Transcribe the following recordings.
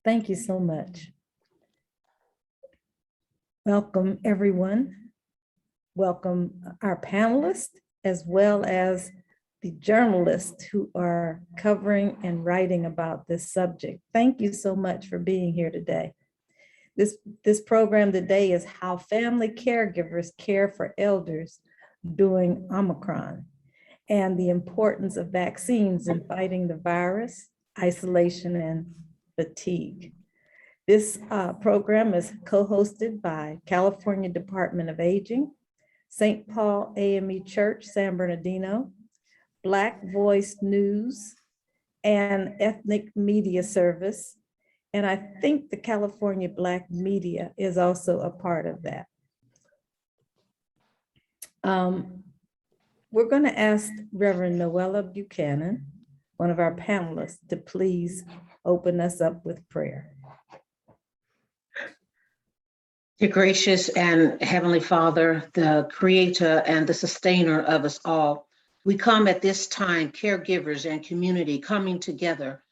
Thank you so much. Welcome, everyone. Welcome our panelists, as well as the journalists who are covering and writing about this subject. Thank you so much for being here today. This program today is how family caregivers care for elders during Omicron and the importance of vaccines in fighting the virus, isolation, and fatigue. This program is co-hosted by California Department of Aging, St. Paul AME Church, San Bernardino, Black Voice News, and Ethnic Media Service. And I think the California Black Media is also a part of that. We're going to ask Reverend Noella Buchanan, one of our panelists, to please open us up with prayer. Dear gracious and Heavenly Father, the creator and the sustainer of us all, we come at this time, caregivers and community coming together,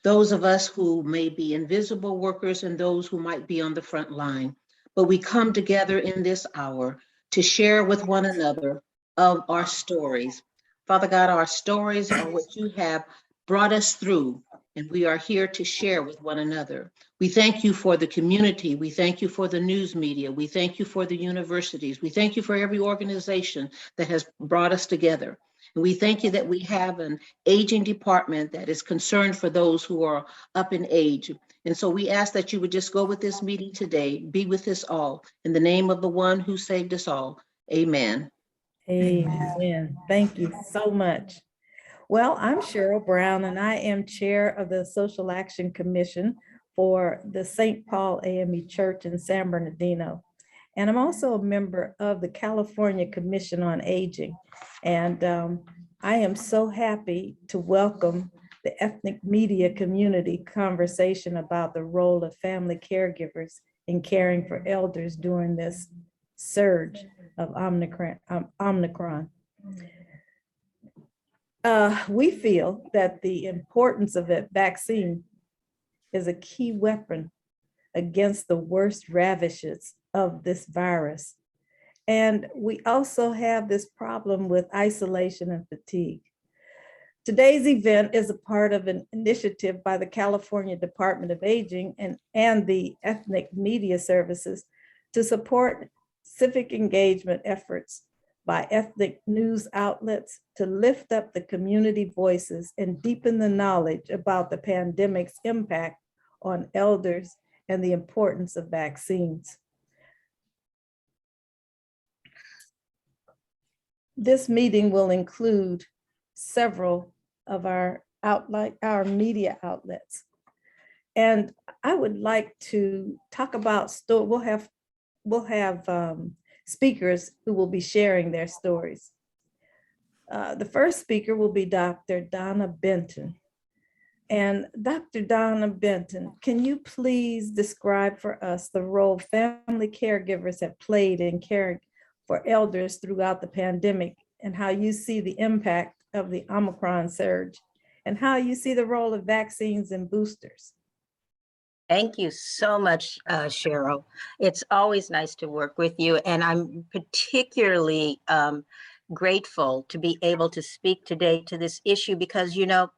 those of us who may be invisible workers and those who might be on the front line. But we come together in this hour to share with one another of our stories. Father God, our stories are what you have brought us through, and we are here to share with one another. We thank you for the community. We thank you for the news media. We thank you for the universities. We thank you for every organization that has brought us together. And we thank you that we have an aging department that is concerned for those who are up in age. And so we ask that you would just go with this meeting today, be with us all. In the name of the one who saved us all, amen. Amen. Thank you so much. Well, I'm Cheryl Brown, and I am chair of the Social Action Commission for the St. Paul AME Church in San Bernardino. And I'm also a member of the California Commission on Aging. And I am so happy to welcome the ethnic media community conversation about the role of family caregivers in caring for elders during this surge of Omicron. We feel that the importance of a vaccine is a key weapon against the worst ravages of this virus. And we also have this problem with isolation and fatigue. Today's event is a part of an initiative by the California Department of Aging and the Ethnic Media Services to support civic engagement efforts by ethnic news outlets to lift up the community voices and deepen the knowledge about the pandemic's impact on elders and the importance of vaccines. This meeting will include several of our media outlets. And I would like to talk about, we'll have speakers who will be sharing their stories. The first speaker will be Dr. Donna Benton. And Dr. Donna Benton, can you please describe for us the role family caregivers have played in caring for elders throughout the pandemic and how you see the impact of the Omicron surge and how you see the role of vaccines and boosters? Thank you so much, Cheryl. It's always nice to work with you, and I'm particularly grateful to be able to speak today to this issue because, you know,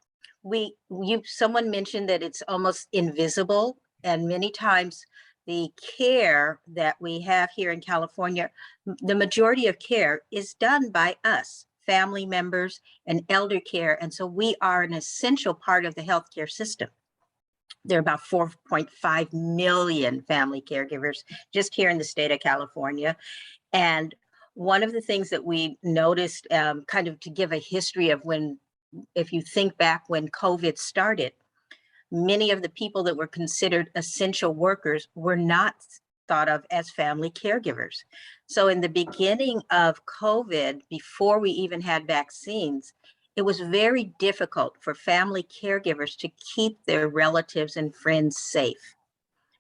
someone mentioned that it's almost invisible, and many times the care that we have here in California, the majority of care is done by us, family members and elder care, and so we are an essential part of the healthcare system. There are about 4.5 million family caregivers just here in the state of California. And one of the things that we noticed, kind of to give a history of when, if you think back when COVID started, many of the people that were considered essential workers were not thought of as family caregivers. So in the beginning of COVID, before we even had vaccines, it was very difficult for family caregivers to keep their relatives and friends safe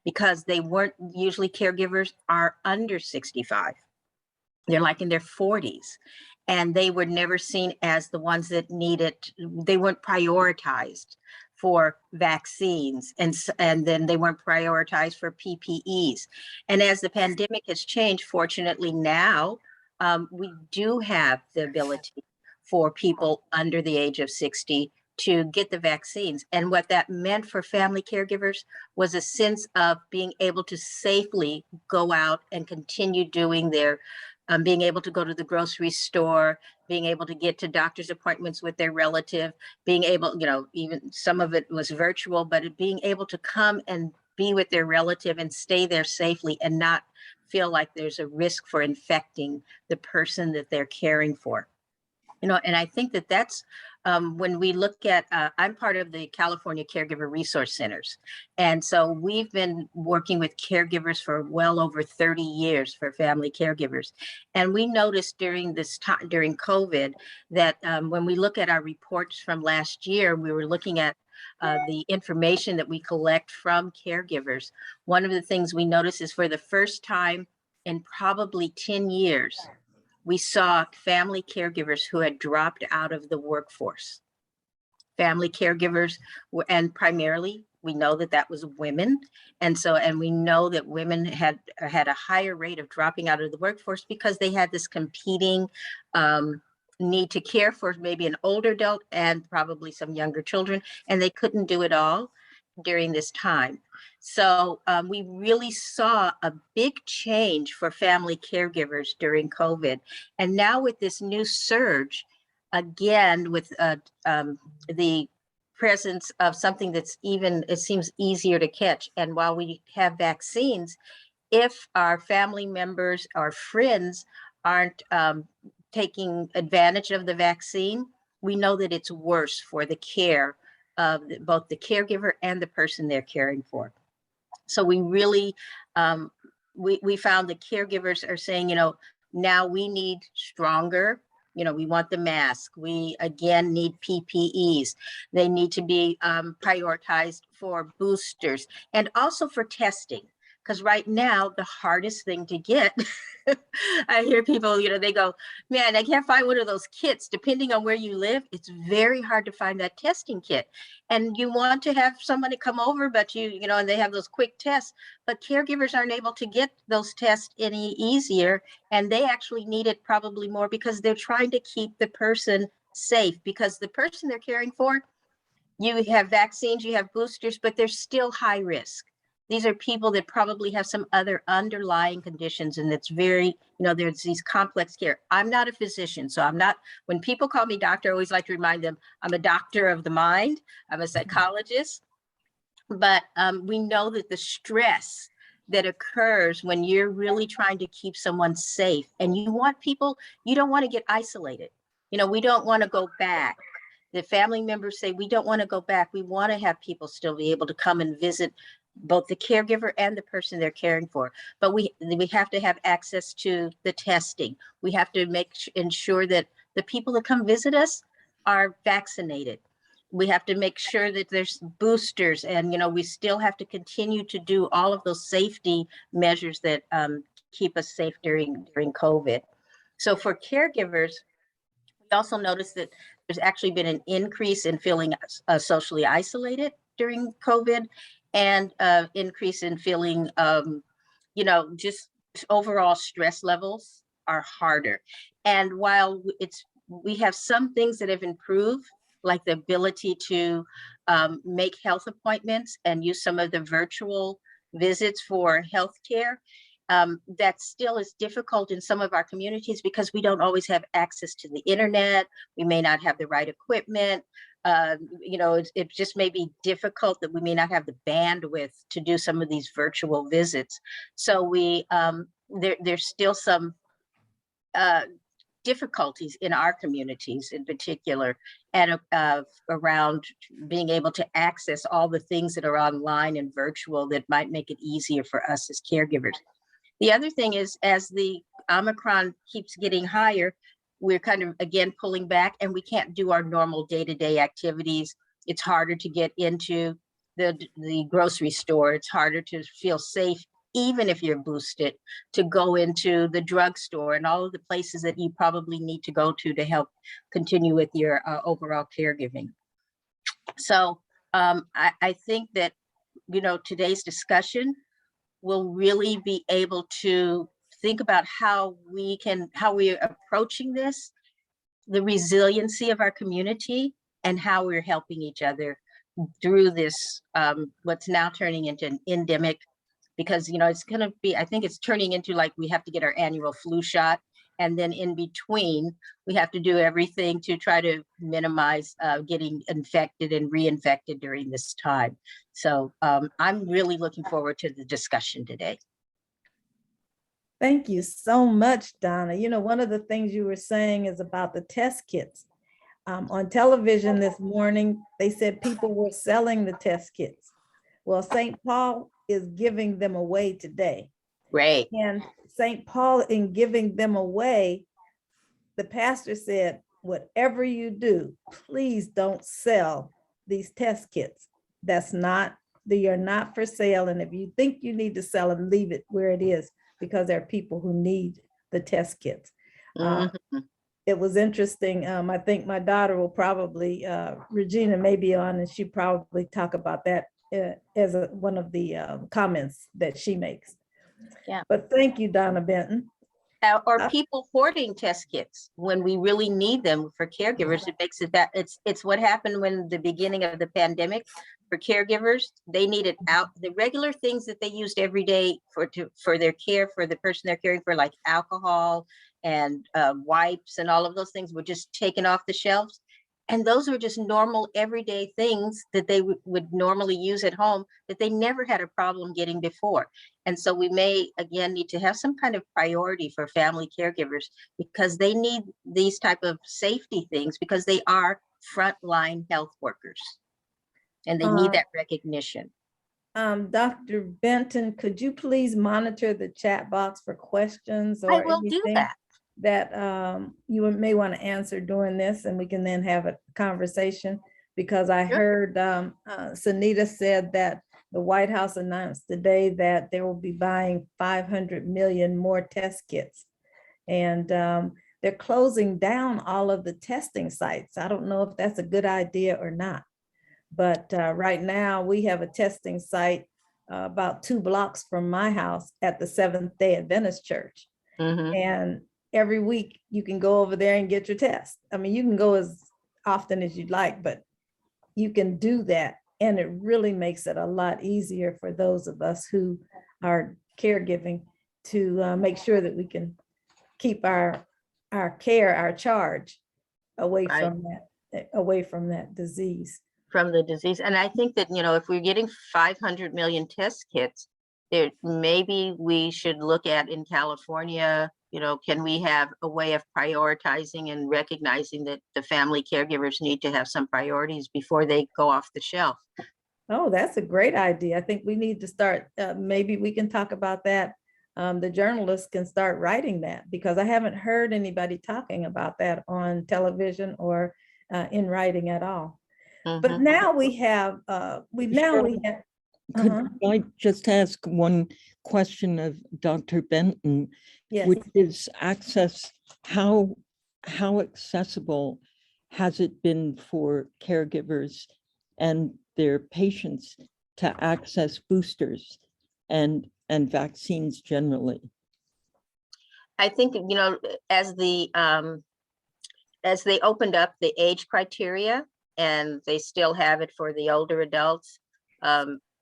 because they weren't, usually caregivers are under 65. They're like in their 40s, and they were never seen as the ones that needed, they weren't prioritized for vaccines, and then they weren't prioritized for PPEs. And as the pandemic has changed, fortunately now, we do have the ability for people under the age of 60 to get the vaccines. And what that meant for family caregivers was a sense of being able to safely go out and continue doing their, being able to go to the grocery store, being able to get to doctor's appointments with their relative, being able, you know, even some of it was virtual, but being able to come and be with their relative and stay there safely and not feel like there's a risk for infecting the person that they're caring for. You know, and I think that that's when we look at, I'm part of the California Caregiver Resource Centers. And so we've been working with caregivers for well over 30 years for family caregivers. And we noticed during this time, during COVID, that when we look at our reports from last year, we were looking at the information that we collect from caregivers. One of the things we noticed is for the first time in probably 10 years, we saw family caregivers who had dropped out of the workforce. Family caregivers, and primarily, we know that that was women. And so, and we know that women had a higher rate of dropping out of the workforce because they had this competing need to care for maybe an older adult and probably some younger children, and they couldn't do it all during this time. So we really saw a big change for family caregivers during COVID. And now with this new surge, again, with the presence of something that's even, it seems easier to catch. And while we have vaccines, if our family members or friends aren't taking advantage of the vaccine, we know that it's worse for the care of both the caregiver and the person they're caring for. So we really, we found the caregivers are saying, you know, now we need stronger, you know, we want the mask. We again need PPEs. They need to be prioritized for boosters and also for testing. Because right now, the hardest thing to get, I hear people, you know, they go, man, I can't find one of those kits. Depending on where you live, it's very hard to find that testing kit. And you want to have somebody come over, but you know, and they have those quick tests, but caregivers aren't able to get those tests any easier. And they actually need it probably more because they're trying to keep the person safe, because the person they're caring for, you have vaccines, you have boosters, but they're still high risk. These are people that probably have some other underlying conditions, and it's very, you know, there's these complex care. I'm not a physician, so I'm not, when people call me doctor, I always like to remind them, I'm a doctor of the mind, I'm a psychologist, but we know that the stress that occurs when you're really trying to keep someone safe, and you want people, you don't want to get isolated. You know, we don't want to go back. The family members say, we don't want to go back. We want to have people still be able to come and visit both the caregiver and the person they're caring for. But we have to have access to the testing. We have to ensure that the people that come visit us are vaccinated. We have to make sure that there's boosters, and, you know, we still have to continue to do all of those safety measures that keep us safe during COVID. So for caregivers, we also noticed that there's actually been an increase in feeling socially isolated during COVID, and increase in feeling, you know, just overall stress levels are harder. And while we have some things that have improved, like the ability to make health appointments and use some of the virtual visits for healthcare, that still is difficult in some of our communities because we don't always have access to the internet. We may not have the right equipment. You know, it just may be difficult that we may not have the bandwidth to do some of these virtual visits. So we there's still some difficulties in our communities in particular, and around being able to access all the things that are online and virtual that might make it easier for us as caregivers. The other thing is, as the Omicron keeps getting higher, we're kind of, again, pulling back, and we can't do our normal day-to-day activities. It's harder to get into the grocery store. It's harder to feel safe, even if you're boosted, to go into the drugstore and all of the places that you probably need to go to help continue with your overall caregiving. So I think that, today's discussion will really be able to think about how we're approaching this, the resiliency of our community, and how we're helping each other through this, what's now turning into an endemic, because, it's going to be, I think it's turning into like we have to get our annual flu shot. And then in between, we have to do everything to try to minimize getting infected and reinfected during this time. So I'm really looking forward to the discussion today. Thank you so much, Donna. One of the things you were saying is about the test kits. On television this morning, they said people were selling the test kits. Well, St. Paul is giving them away today. Great. And St. Paul, in giving them away, the pastor said, whatever you do, please don't sell these test kits. They are not for sale. And if you think you need to sell them, leave it where it is, because there are people who need the test kits. It was interesting. I think my daughter will probably, Regina may be on, and she probably talk about that as one of the comments that she makes. Yeah. But thank you, Donna Benton. Or people hoarding test kits when we really need them for caregivers. It makes it that it's what happened when the beginning of the pandemic for caregivers. They needed out the regular things that they used every day for their care for the person they're caring for, like alcohol and wipes and all of those things were just taken off the shelves. And those were just normal everyday things that they would normally use at home that they never had a problem getting before. And so we may, again, need to have some kind of priority for family caregivers, because they need these type of safety things, because they are frontline health workers and they need that recognition. Dr. Benton, could you please monitor the chat box for questions or I will do that. That you may want to answer during this, and we can then have a conversation, because I heard Sunita said that the White House announced today that they will be buying 500 million more test kits, and they're closing down all of the testing sites. I don't know if that's a good idea or not, but right now we have a testing site about 2 blocks from my house at the Seventh-day Adventist Church. And every week you can go over there and get your test. I mean, you can go as often as you'd like, but you can do that. And it really makes it a lot easier for those of us who are caregiving to make sure that we can keep our care, our charge away from that disease. From the disease. And I think that, if we're getting 500 million test kits, maybe we should look at in California, can we have a way of prioritizing and recognizing that the family caregivers need to have some priorities before they go off the shelf? Oh, that's a great idea. I think we need to start, maybe we can talk about that. The journalists can start writing that, because I haven't heard anybody talking about that on television or in writing at all. But now we have, Could I just ask one question of Dr. Benton, yes. which is access? How accessible has it been for caregivers and their patients to access boosters and vaccines generally? I think, as they opened up the age criteria, and they still have it for the older adults,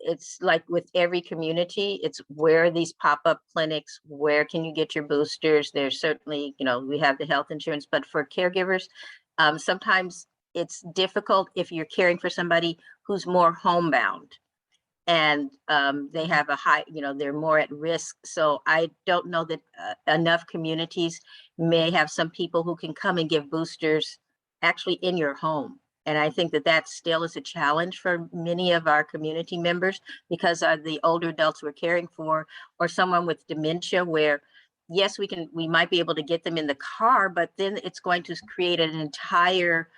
it's like with every community, it's where are these pop-up clinics, where can you get your boosters? There's certainly, we have the health insurance, but for caregivers, sometimes it's difficult if you're caring for somebody who's more homebound and they have a high, they're more at risk. So I don't know that enough communities may have some people who can come and give boosters actually in your home. And I think that still is a challenge for many of our community members, because the older adults we're caring for, or someone with dementia, where yes, we might be able to get them in the car, but then it's going to create an entire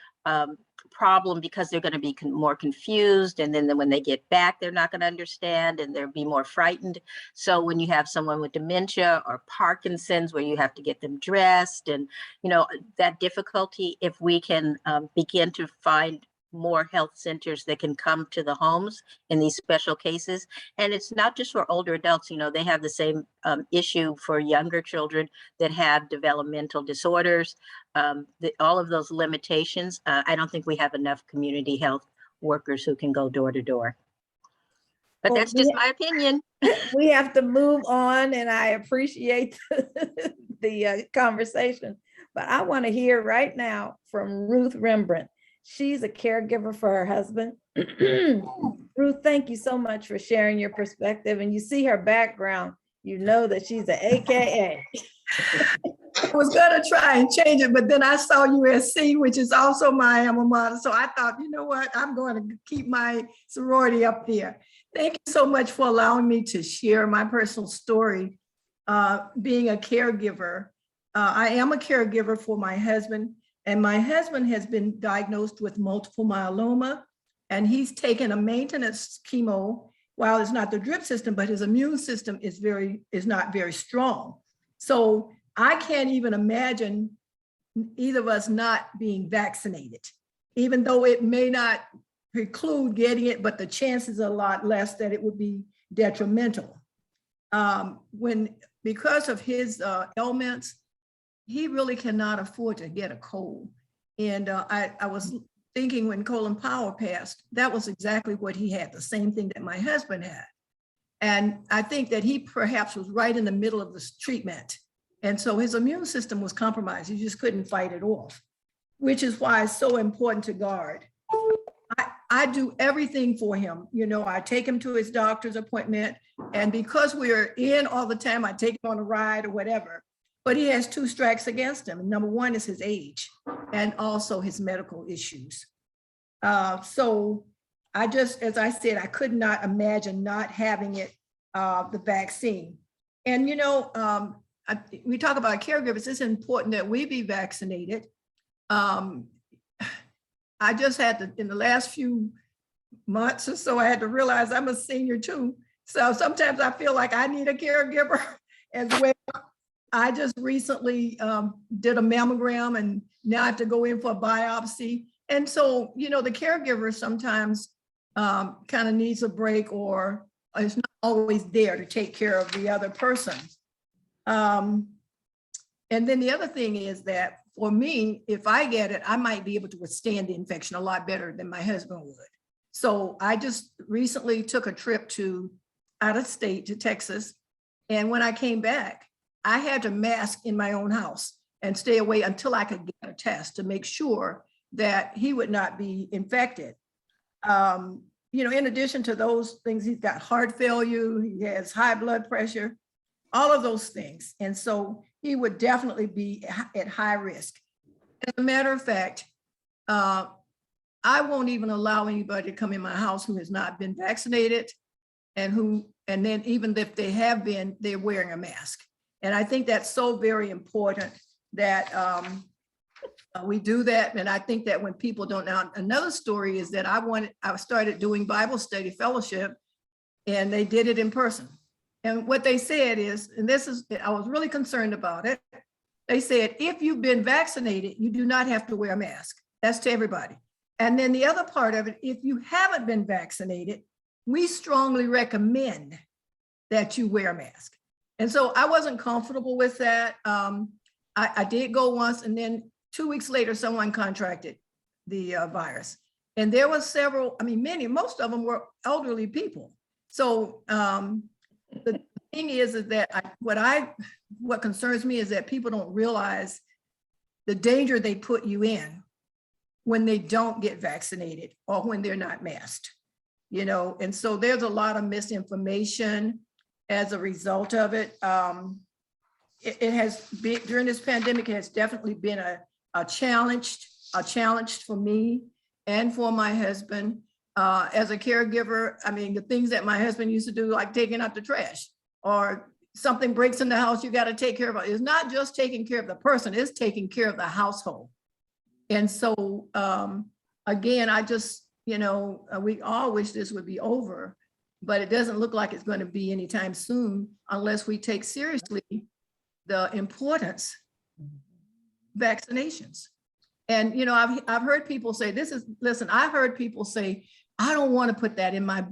problem, because they're going to be more confused. And then when they get back, they're not going to understand and they'll be more frightened. So when you have someone with dementia or Parkinson's, where you have to get them dressed and, that difficulty, if we can begin to find more health centers that can come to the homes in these special cases. And it's not just for older adults, you know, they have the same issue for younger children that have developmental disorders, all of those limitations. I don't think we have enough community health workers who can go door to door. But Well, that's just my opinion. We have to move on, and I appreciate the conversation. But I want to hear right now from Ruth Rembrandt. She's a caregiver for her husband. Ruth, thank you so much for sharing your perspective. And you see her background, you know that she's an AKA. I was going to try and change it, but then I saw USC, which is also my alma mater. So I thought, you know what, I'm going to keep my sorority up there. Thank you so much for allowing me to share my personal story. Being a caregiver, I am a caregiver for my husband, and my husband has been diagnosed with multiple myeloma, and he's taken a maintenance chemo. While it's not the drip system, but his immune system is not very strong. So I can't even imagine either of us not being vaccinated, even though it may not preclude getting it, but the chances are a lot less that it would be detrimental. Because of his ailments, he really cannot afford to get a cold. And I was thinking when Colin Powell passed, that was exactly what he had, the same thing that my husband had. And I think that he perhaps was right in the middle of this treatment. And so his immune system was compromised. He just couldn't fight it off, which is why it's so important to guard. I do everything for him. You know, I take him to his doctor's appointment, and because we're in all the time, I take him on a ride or whatever. But he has two strikes against him. Number one is his age and also his medical issues. So I just, as I said, I could not imagine not having it, the vaccine. And, you know, we talk about caregivers, it's important that we be vaccinated. I just had to, in the last few months or so, I had to realize I'm a senior too. So sometimes I feel like I need a caregiver as well. I just recently did a mammogram, and now I have to go in for a biopsy. And so, you know, the caregiver sometimes kind of needs a break, or is not always there to take care of the other person. And then the other thing is that for me, if I get it, I might be able to withstand the infection a lot better than my husband would. So I just recently took a trip out of state to Texas. And when I came back, I had to mask in my own house and stay away until I could get a test to make sure that he would not be infected. You know, in addition to those things, he's got heart failure, he has high blood pressure, all of those things. And so he would definitely be at high risk. As a matter of fact, I won't even allow anybody to come in my house who has not been vaccinated, and then even if they have been, they're wearing a mask. And I think that's so very important that we do that. And I think that when people don't know, another story is that I started doing Bible study fellowship, and they did it in person. And what they said is, and I was really concerned about it. They said, if you've been vaccinated, you do not have to wear a mask. That's to everybody. And then the other part of it, if you haven't been vaccinated, we strongly recommend that you wear a mask. And so I wasn't comfortable with that. I did go once, and then 2 weeks later, someone contracted the virus. And there was several, most of them were elderly people. So the thing is that what concerns me is that people don't realize the danger they put you in when they don't get vaccinated or when they're not masked, you know. And so there's a lot of misinformation as a result of it. It has been, during this pandemic, it has definitely been a challenge for me and for my husband. As a caregiver, the things that my husband used to do, like taking out the trash, or something breaks in the house, you got to take care of it. It's not just taking care of the person, it's taking care of the household. And so, again, I just, we all wish this would be over, but it doesn't look like it's going to be anytime soon unless we take seriously the importance of vaccinations. And, you know, I've heard people say, listen, I heard people say, I don't want to put that in my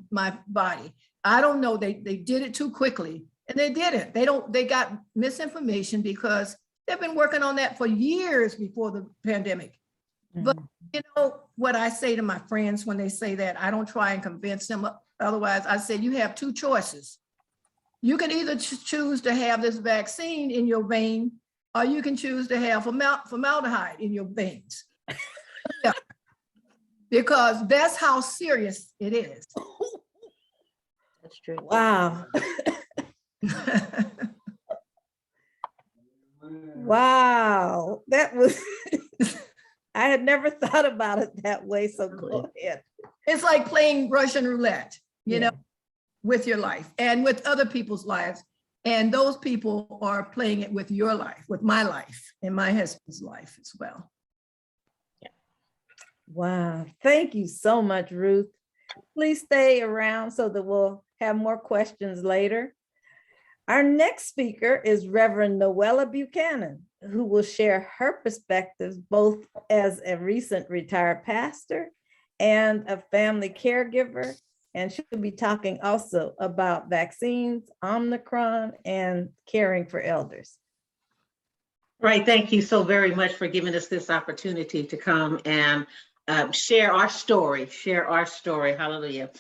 body. I don't know, they did it too quickly, and they didn't. They got misinformation because they've been working on that for years before the pandemic. But you know what I say to my friends when they say that, I don't try and convince them. Otherwise, I say you have two choices. You can either choose to have this vaccine in your vein, or you can choose to have formaldehyde in your veins. Yeah. Because that's how serious it is. That's true. Wow. Wow. That was, I had never thought about it that way. So go ahead. It's like playing Russian roulette, you Yeah. know, with your life and with other people's lives. And those people are playing it with your life, with my life and my husband's life as well. Wow. Thank you so much, Ruth. Please stay around so that we'll have more questions later. Our next speaker is Reverend Noella Buchanan, who will share her perspectives both as a recent retired pastor and a family caregiver. And she'll be talking also about vaccines, Omicron, and caring for elders. Right. Thank you so very much for giving us this opportunity to come and share our story. Hallelujah.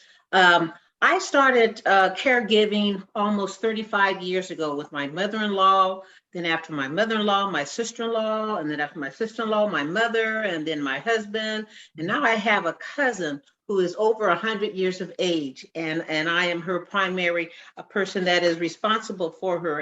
I started caregiving almost 35 years ago with my mother-in-law. Then after my mother-in-law, my sister-in-law, and then after my sister-in-law, my mother, and then my husband. And now I have a cousin who is over 100 years of age, and I am her primary person that is responsible for her.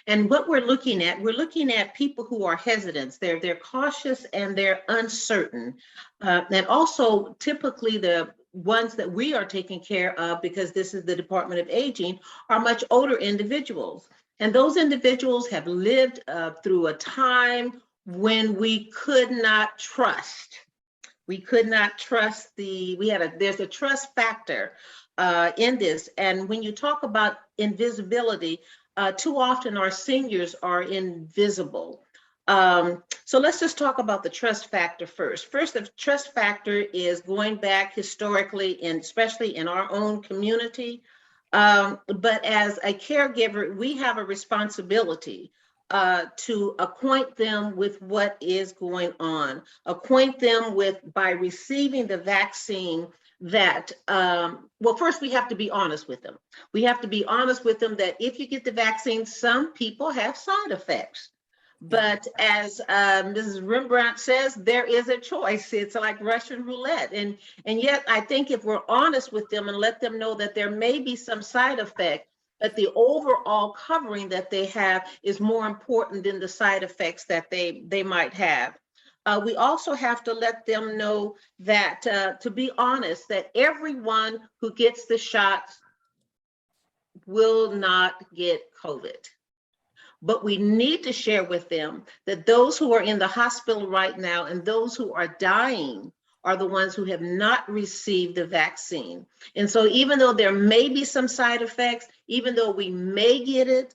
And what we're looking at people who are hesitant. They're cautious and they're uncertain. And also typically the ones that we are taking care of, because this is the Department of Aging, are much older individuals. And those individuals have lived through a time when we could not trust. We could not trust there's a trust factor in this. And when you talk about invisibility, too often our seniors are invisible. So let's just talk about the trust factor first. First, the trust factor is going back historically, and especially in our own community. But as a caregiver, we have a responsibility to acquaint them with what is going on, acquaint them with, by receiving the vaccine, that, well, first we have to be honest with them. We have to be honest with them that if you get the vaccine, some people have side effects. But as Mrs. Rembrandt says, there is a choice. It's like Russian roulette. And yet I think if we're honest with them and let them know that there may be some side effect, but the overall covering that they have is more important than the side effects that they might have. We also have to let them know that, to be honest, that everyone who gets the shots will not get COVID. But we need to share with them that those who are in the hospital right now and those who are dying are the ones who have not received the vaccine. And so even though there may be some side effects, even though we may get it,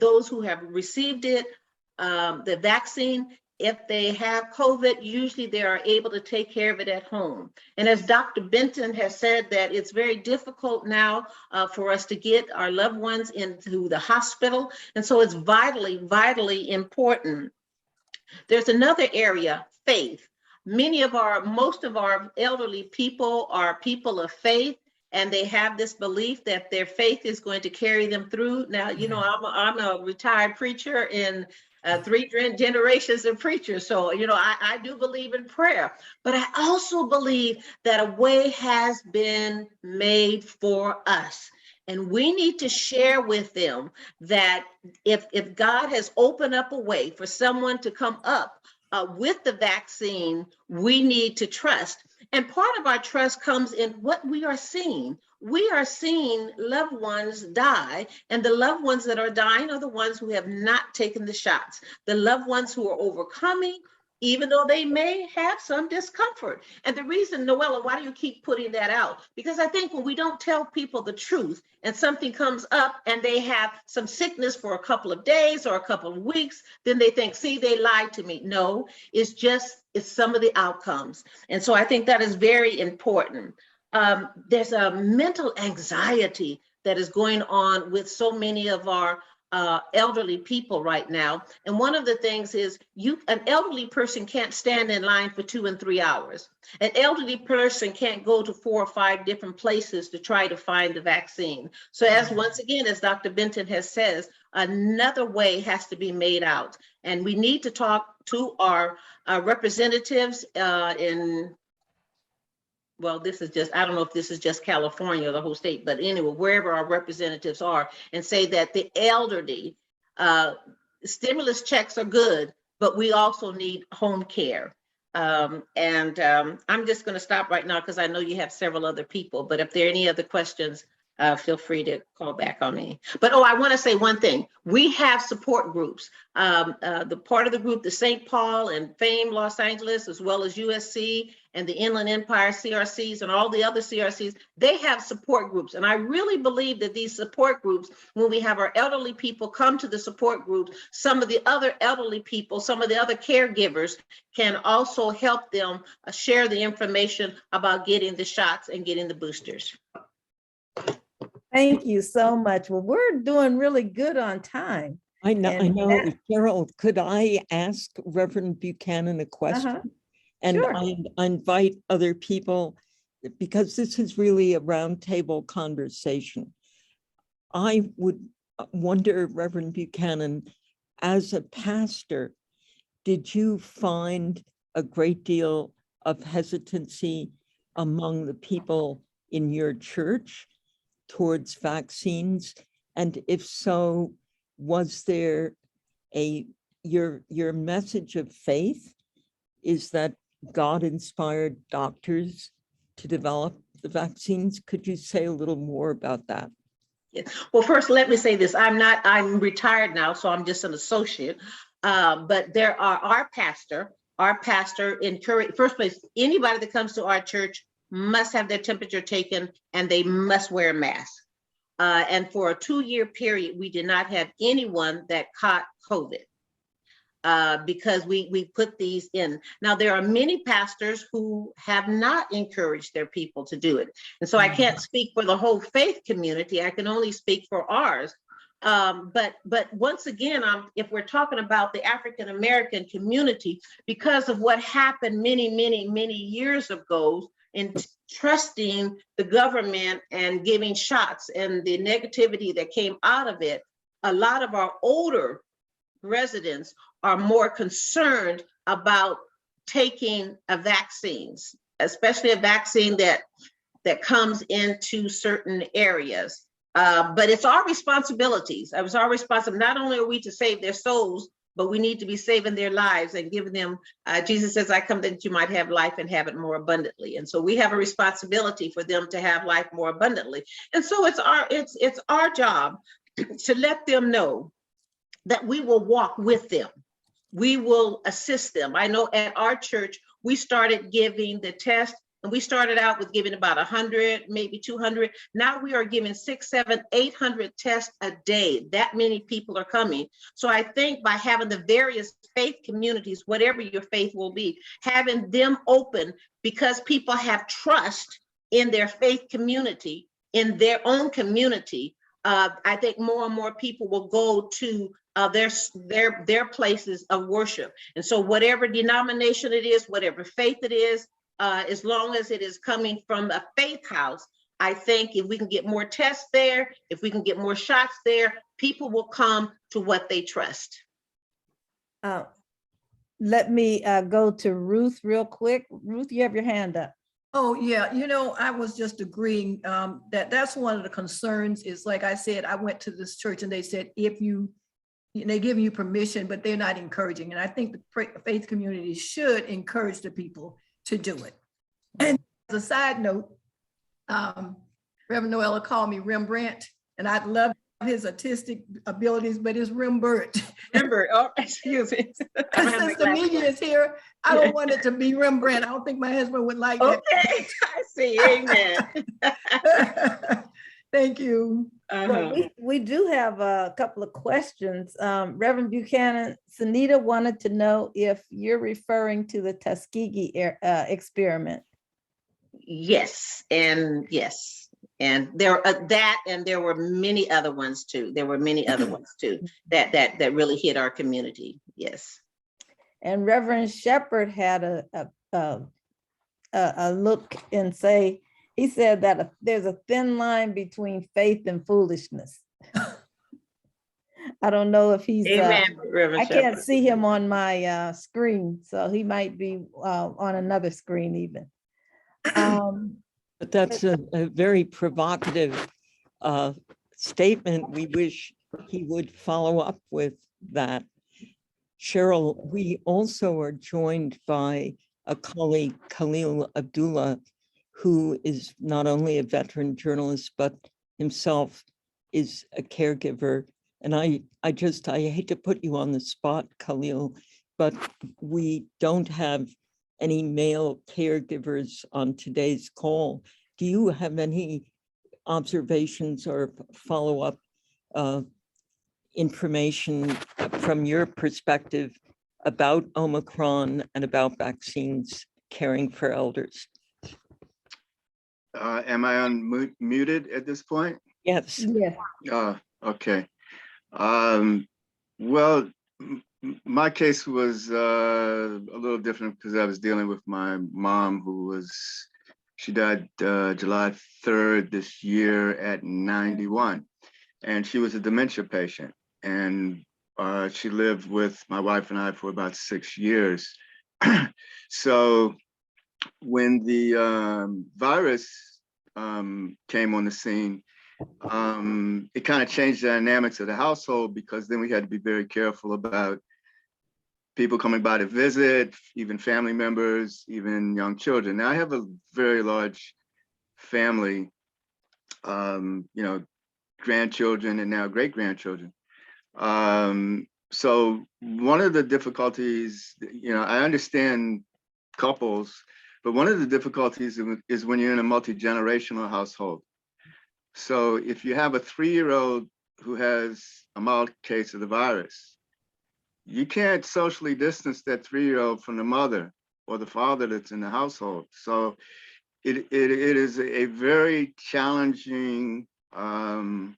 those who have received it, the vaccine, if they have COVID, usually they are able to take care of it at home. And as Dr. Benton has said, that it's very difficult now for us to get our loved ones into the hospital. And so it's vitally, vitally important. There's another area, faith. Most of our elderly people are people of faith, and they have this belief that their faith is going to carry them through. Now, you know, I'm a retired preacher in 3 generations of preachers. So, you know, I do believe in prayer, but I also believe that a way has been made for us. And we need to share with them that if God has opened up a way for someone to come up with the vaccine, we need to trust. And part of our trust comes in what we are seeing. We are seeing loved ones die, and the loved ones that are dying are the ones who have not taken the shots. The loved ones who are overcoming even though they may have some discomfort. And the reason, Noella, why do you keep putting that out? Because I think when we don't tell people the truth and something comes up and they have some sickness for a couple of days or a couple of weeks, then they think, see, they lied to me. No, it's some of the outcomes. And so I think that is very important. There's a mental anxiety that is going on with so many of our elderly people right now. And one of the things is an elderly person can't stand in line for 2 and 3 hours. An elderly person can't go to 4 or 5 different places to try to find the vaccine. So once again, as Dr. Benton has said, another way has to be made out. And we need to talk to our representatives well, this is just, I don't know if this is just California or the whole state, but anyway, wherever our representatives are, and say that the elderly, stimulus checks are good, but we also need home care. I'm just going to stop right now because I know you have several other people, but if there are any other questions, feel free to call back on me. But, I want to say one thing. We have support groups. The part of the group, the St. Paul and FAME Los Angeles, as well as USC and the Inland Empire CRCs and all the other CRCs, they have support groups. And I really believe that these support groups, when we have our elderly people come to the support groups, some of the other elderly people, some of the other caregivers can also help them share the information about getting the shots and getting the boosters. Thank you so much. Well, we're doing really good on time. I know. And Cheryl, could I ask Reverend Buchanan a question? And Sure. I invite other people, because this is really a roundtable conversation. I would wonder, Reverend Buchanan, as a pastor, did you find a great deal of hesitancy among the people in your church towards vaccines? And if so, was there your message of faith is that God inspired doctors to develop the vaccines? Could you say a little more about that? Yeah. Well, first, let me say this. I'm retired now, so I'm just an associate. But there are our pastor encourage, first place, anybody that comes to our church must have their temperature taken and they must wear a mask. And for a 2-year period, we did not have anyone that caught COVID. Because we put these in. Now, there are many pastors who have not encouraged their people to do it. And so I can't speak for the whole faith community. I can only speak for ours. But once again, if we're talking about the African-American community, because of what happened many years ago in trusting the government and giving shots and the negativity that came out of it, a lot of our older residents are more concerned about taking vaccines, especially a vaccine that comes into certain areas. But it's our responsibilities. It was our responsibility. Not only are we to save their souls, but we need to be saving their lives and giving them, Jesus says, I come that you might have life and have it more abundantly. And so we have a responsibility for them to have life more abundantly. And so it's our job to let them know that we will walk with them. We will assist them. I know at our church, we started giving the test, and we started out with giving about 100, maybe 200. Now we are giving 600, 700, 800 tests a day. That many people are coming. So I think by having the various faith communities, whatever your faith will be, having them open, because people have trust in their faith community, in their own community, I think more and more people will go to their places of worship. And so whatever denomination it is, whatever faith it is, as long as it is coming from a faith house, I think if we can get more tests there, if we can get more shots there, people will come to what they trust. Let me go to Ruth real quick. Ruth, you have your hand up. Oh, yeah. I was just agreeing that's one of the concerns is, like I said, I went to this church and they said, they give you permission, but they're not encouraging. And I think the faith community should encourage the people to do it. And as a side note, Reverend Noella called me Rembrandt, and I'd love his artistic abilities, but it's Rembrandt. Remember, oh, excuse me. Since the media is here, I don't want it to be Rembrandt. I don't think my husband would like that. Okay, I see, amen. Thank you. Well, we do have a couple of questions. Reverend Buchanan, Sunita wanted to know if you're referring to the Tuskegee experiment. Yes, and yes. And there and there were many other ones too. There were many other ones too that really hit our community. Yes. And Reverend Shepherd had a look and say, he said that there's a thin line between faith and foolishness. I don't know if he's, Amen, Reverend I can't Shepherd. see him on my screen, so he might be on another screen even. But that's a very provocative statement. We wish he would follow up with that. Cheryl, we also are joined by a colleague, Khalil Abdullah, who is not only a veteran journalist, but himself is a caregiver. And I hate to put you on the spot, Khalil, but we don't have any male caregivers on today's call. Do you have any observations or follow-up information from your perspective about Omicron and about vaccines caring for elders? Am I unmuted at this point? Yes. Yeah. Okay. Well, my case was a little different because I was dealing with my mom, she died July 3rd this year at 91, and she was a dementia patient, and she lived with my wife and I for about 6 years. So when the virus came on the scene, it kind of changed the dynamics of the household, because then we had to be very careful about people coming by to visit, even family members, even young children. Now I have a very large family, grandchildren and now great-grandchildren. So one of the difficulties, I understand couples, but one of the difficulties is when you're in a multi-generational household. So if you have a 3-year-old who has a mild case of the virus, you can't socially distance that 3-year-old from the mother or the father that's in the household. So it is a very challenging, arena.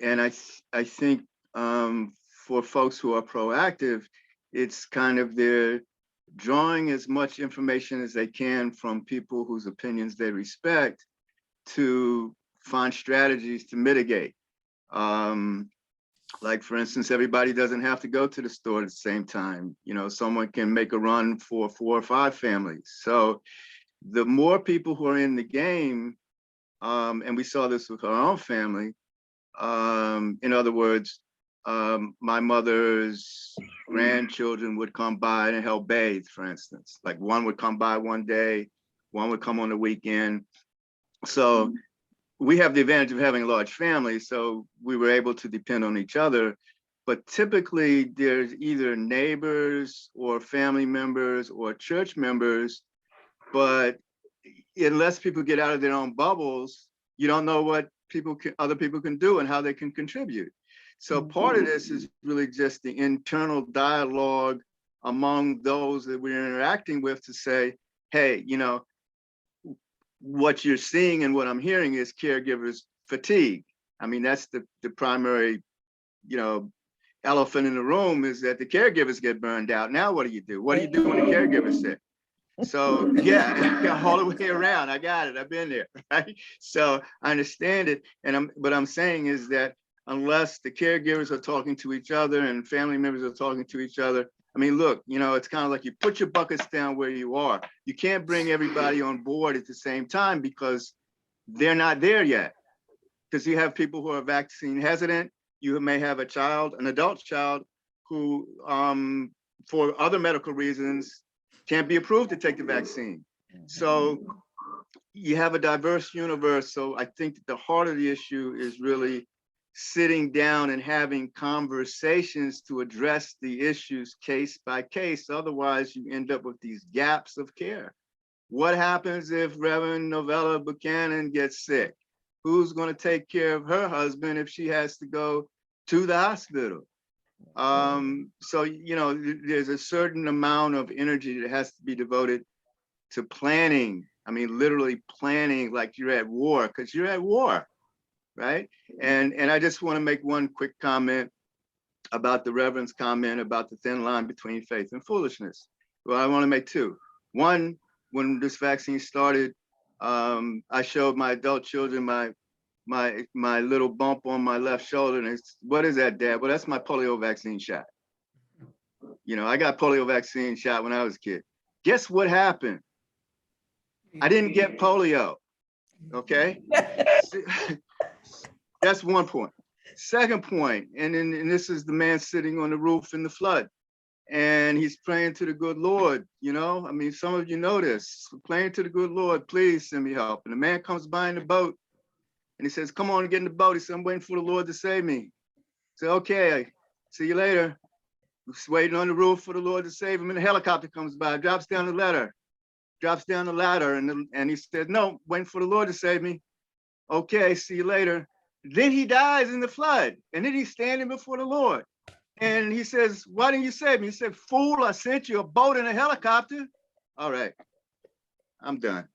And I think for folks who are proactive, it's kind of they're drawing as much information as they can from people whose opinions they respect to find strategies to mitigate. Like, for instance, everybody doesn't have to go to the store at the same time. Someone can make a run for 4 or 5 families. So the more people who are in the game, and we saw this with our own family, in other words, my mother's grandchildren would come by and help bathe, for instance. Like, one would come by one day, one would come on the weekend. So we have the advantage of having a large family, so we were able to depend on each other. But typically there's either neighbors or family members or church members, but unless people get out of their own bubbles, you don't know what other people can do and how they can contribute. So part of this is really just the internal dialogue among those that we're interacting with to say, hey, what you're seeing and what I'm hearing is caregivers fatigue. I mean, that's the primary, elephant in the room, is that the caregivers get burned out. Now, what do you do? What do you do when the caregiver's sick? So yeah, all the way around. I got it. I've been there, right? So I understand it. And what I'm saying is that unless the caregivers are talking to each other and family members are talking to each other, I mean, look, it's kind of like you put your buckets down where you are. You can't bring everybody on board at the same time because they're not there yet. Because you have people who are vaccine hesitant. You may have an adult child who, for other medical reasons, can't be approved to take the vaccine. So you have a diverse universe. So I think that the heart of the issue is really sitting down and having conversations to address the issues case by case. Otherwise, you end up with these gaps of care. What happens if Reverend Noella Buchanan gets sick? Who's going to take care of her husband if she has to go to the hospital? So, you know, there's a certain amount of energy that has to be devoted to planning. I mean, literally planning like you're at war, because you're at war, right? And I just want to make one quick comment about the Reverend's comment about the thin line between faith and foolishness. Well, I want to make two. One, when this vaccine started, I showed my adult children my little bump on my left shoulder, and it's, what is that, Dad? Well, that's my polio vaccine shot. You know, I got polio vaccine shot when I was a kid. Guess what happened? I didn't get polio. Okay. That's one point. Second point, and this is the man sitting on the roof in the flood, and he's praying to the good Lord. You know, I mean, some of you know this, praying to the good Lord, please send me help. And the man comes by in the boat and he says, come on, get in the boat. He said, I'm waiting for the Lord to save me. I said, okay, see you later. He's waiting on the roof for the Lord to save him, and the helicopter comes by, drops down the ladder, and he said, no, waiting for the Lord to save me. Okay, see you later. Then he dies in the flood, and then he's standing before the Lord. And he says, why didn't you save me? He said, fool, I sent you a boat and a helicopter. All right, I'm done.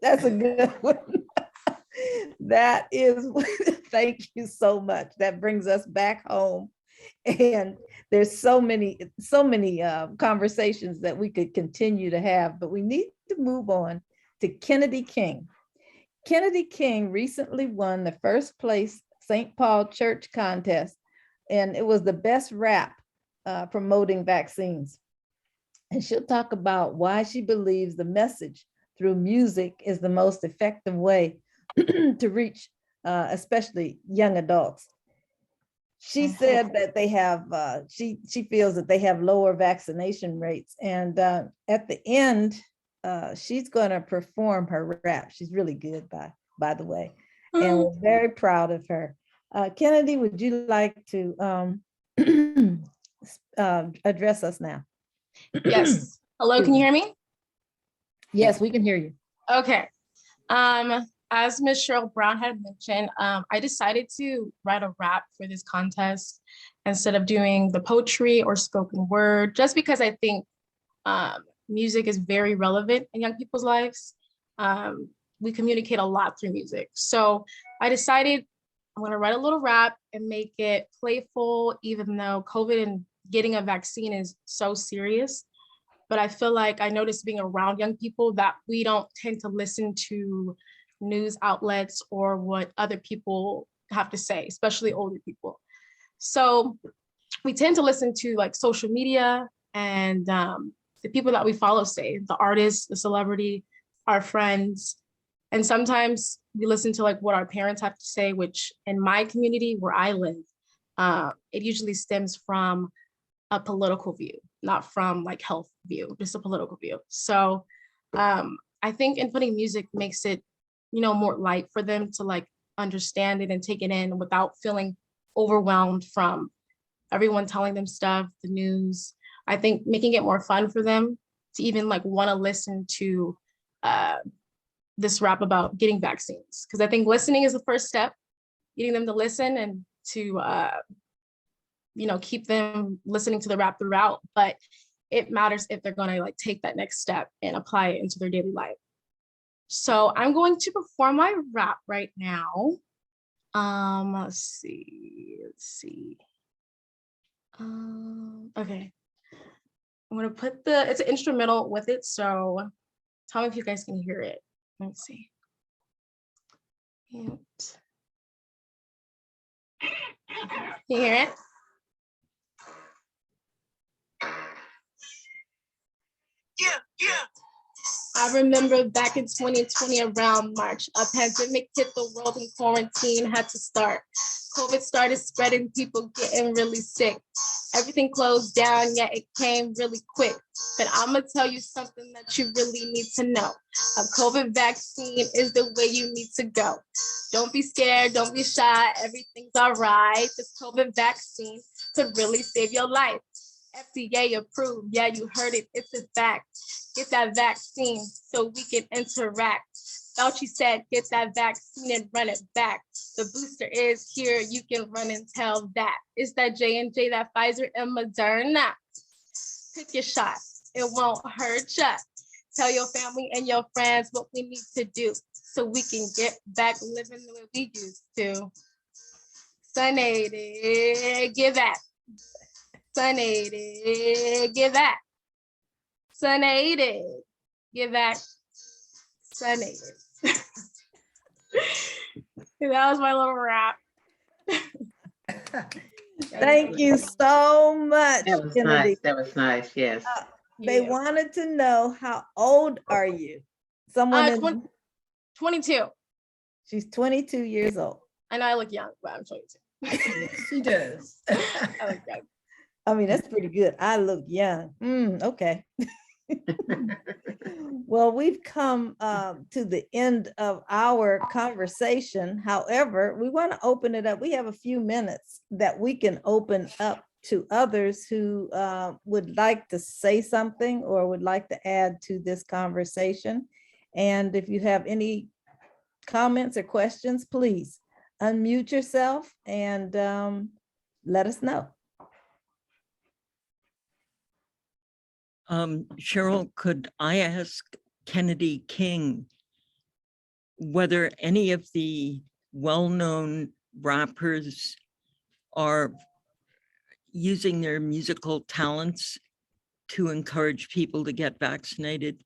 That's a good one. That is, thank you so much. That brings us back home. And there's so many conversations that we could continue to have, but we need to move on to Kennedy King. Kennedy King recently won the first place St. Paul Church contest, and it was the best rap promoting vaccines. And she'll talk about why she believes the message through music is the most effective way to reach especially young adults. She said that they have, she feels that they have lower vaccination rates. And at the end, she's going to perform her rap. She's really good, by the way. And we're very proud of her. Kennedy, would you like to address us now? Yes. Hello, can you hear me? Yes, we can hear you. Okay. As Ms. Cheryl Brown had mentioned, I decided to write a rap for this contest instead of doing the poetry or spoken word, just because I think music is very relevant in young people's lives. We communicate a lot through music. So I decided I'm going to write a little rap and make it playful, even though COVID and getting a vaccine is so serious. But I feel like I noticed being around young people that we don't tend to listen to news outlets or what other people have to say, especially older people. So we tend to listen to like social media and the people that we follow say, the artists, the celebrity, our friends. And sometimes we listen to like what our parents have to say, which in my community where I live, it usually stems from a political view, not from like health view, just a political view. So I think inputting music makes it, you know, more light for them to like understand it and take it in without feeling overwhelmed from everyone telling them stuff, the news. I think making it more fun for them to even like want to listen to this rap about getting vaccines. Because I think listening is the first step, getting them to listen and to, you know, keep them listening to the rap throughout. But it matters if they're going to like take that next step and apply it into their daily life. So I'm going to perform my rap right now. Let's see. Okay. I'm gonna put it's an instrumental with it. So tell me if you guys can hear it. Let's see. And can you hear it? I remember back in 2020 around March, a pandemic hit the world and quarantine had to start. COVID started spreading, people getting really sick. Everything closed down, yet it came really quick. But I'm gonna tell you something that you really need to know. A COVID vaccine is the way you need to go. Don't be scared, don't be shy, everything's all right. This COVID vaccine could really save your life. FDA approved, yeah, you heard it, it's a fact. Get that vaccine so we can interact. Fauci said, get that vaccine and run it back. The booster is here, you can run and tell that. It's that J&J, that Pfizer and Moderna. Pick your shot, it won't hurt ya. Tell your family and your friends what we need to do so we can get back living the way we used to. Sunny, give that. Sunny, give that. Sunny, give that. Sunny. That was my little rap. Thank you so much, That was Kennedy. nice. That was nice. Yes. They Yeah. wanted to know, how old are you? Someone in, 22. she's 22 years old. I know I look young, but I'm 22. She does. I look young. I mean, that's pretty good. I look young. Okay. Well, we've come to the end of our conversation. However, we want to open it up. We have a few minutes that we can open up to others who would like to say something or would like to add to this conversation. And if you have any comments or questions, please unmute yourself and let us know. Cheryl, could I ask Kennedy King whether any of the well-known rappers are using their musical talents to encourage people to get vaccinated?